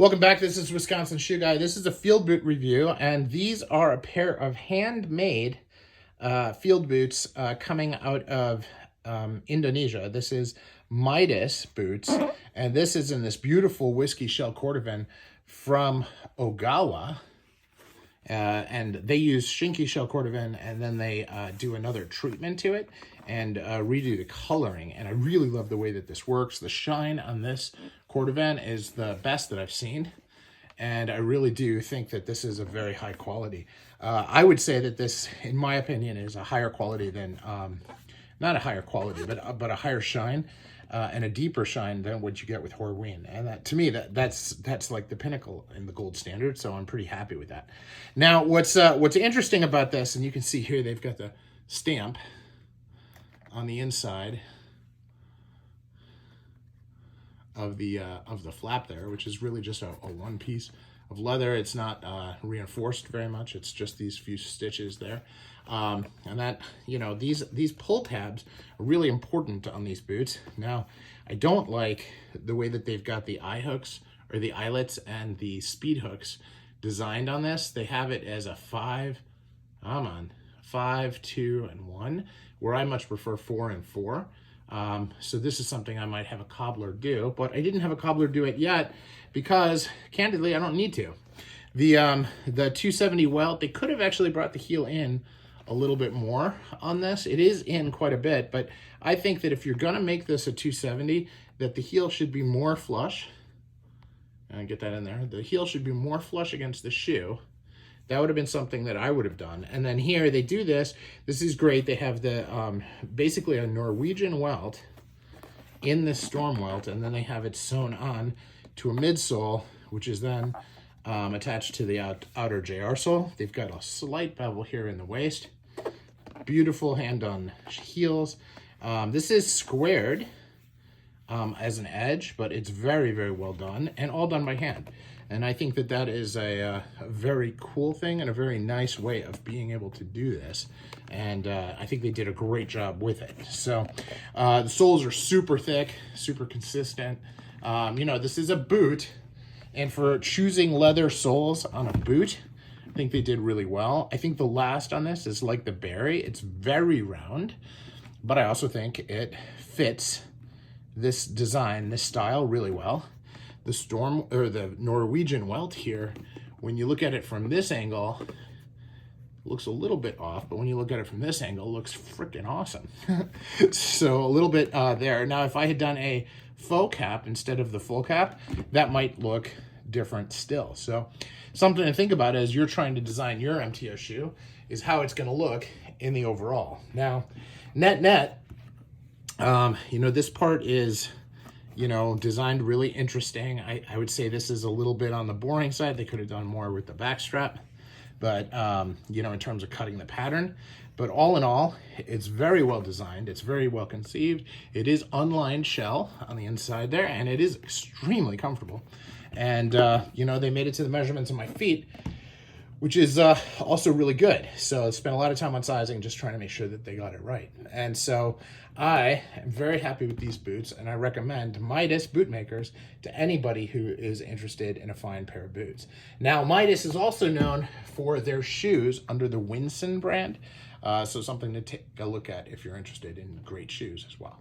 Welcome back. This is Wisconsin Shoe Guy. This is a field boot review, and these are a pair of handmade field boots coming out of Indonesia. This is Midas boots, and this is in this beautiful whiskey shell Cordovan from Ogawa. And they use shinky shell Cordovan, and then they do another treatment to it and redo the coloring. And I really love the way that this works. The shine on this Cordovan is the best that I've seen, and I really do think that this is a very high quality. I would say that this, in my opinion, is a higher quality than, not a higher quality, but a higher shine. And a deeper shine than what you get with Horween. And that, to me, that's like the pinnacle in the gold standard, so I'm pretty happy with that. Now, what's interesting about this, and you can see here they've got the stamp on the inside of the flap there, which is really just a one piece of leather. It's not reinforced very much. It's just these few stitches there. And that, you know, these pull tabs are really important on these boots. Now, I don't like the way that they've got the eye hooks or the eyelets and the speed hooks designed on this. They have it as a 5, 2, and 1, where I much prefer 4 and 4. So this is something I might have a cobbler do, but I didn't have a cobbler do it yet because, candidly, I don't need to. The 270 welt, they could have actually brought the heel in a little bit more on this. It is in quite a bit, but I think that if you're going to make this a 270, that the heel should be more flush. And get that in there. The heel should be more flush against the shoe. That would have been something that I would have done. And then here they do this. This is great. They have the basically a Norwegian welt in this storm welt, and then they have it sewn on to a midsole, which is then attached to the outer JR sole. They've got a slight bevel here in the waist. Beautiful hand-done heels. This is squared as an edge, but it's very, very well done and all done by hand. And I think that that is a very cool thing and a very nice way of being able to do this. And I think they did a great job with it. So the soles are super thick, super consistent. You know, this is a boot. And for choosing leather soles on a boot, I think they did really well. I think the last on this is like the berry. It's very round, but I also think it fits this design, this style really well. The storm or the Norwegian welt here, when you look at it from this angle, it looks a little bit off, but when you look at it from this angle, it looks freaking awesome. So a little bit there. Now, if I had done a faux cap instead of the full cap, that might look different still. So something to think about as you're trying to design your MTO shoe is how it's going to look in the overall. Now, net, you know, this part is, you know, designed really interesting. I would say this is a little bit on the boring side. They could have done more with the back strap, but, you know, in terms of cutting the pattern. But all in all, it's very well designed. It's very well conceived. It is unlined shell on the inside there, and it is extremely comfortable. And, you know, they made it to the measurements of my feet, which is also really good. So I spent a lot of time on sizing, just trying to make sure that they got it right. And so I am very happy with these boots, and I recommend Midas Bootmakers to anybody who is interested in a fine pair of boots. Now, Midas is also known for their shoes under the Winson brand, so something to take a look at if you're interested in great shoes as well.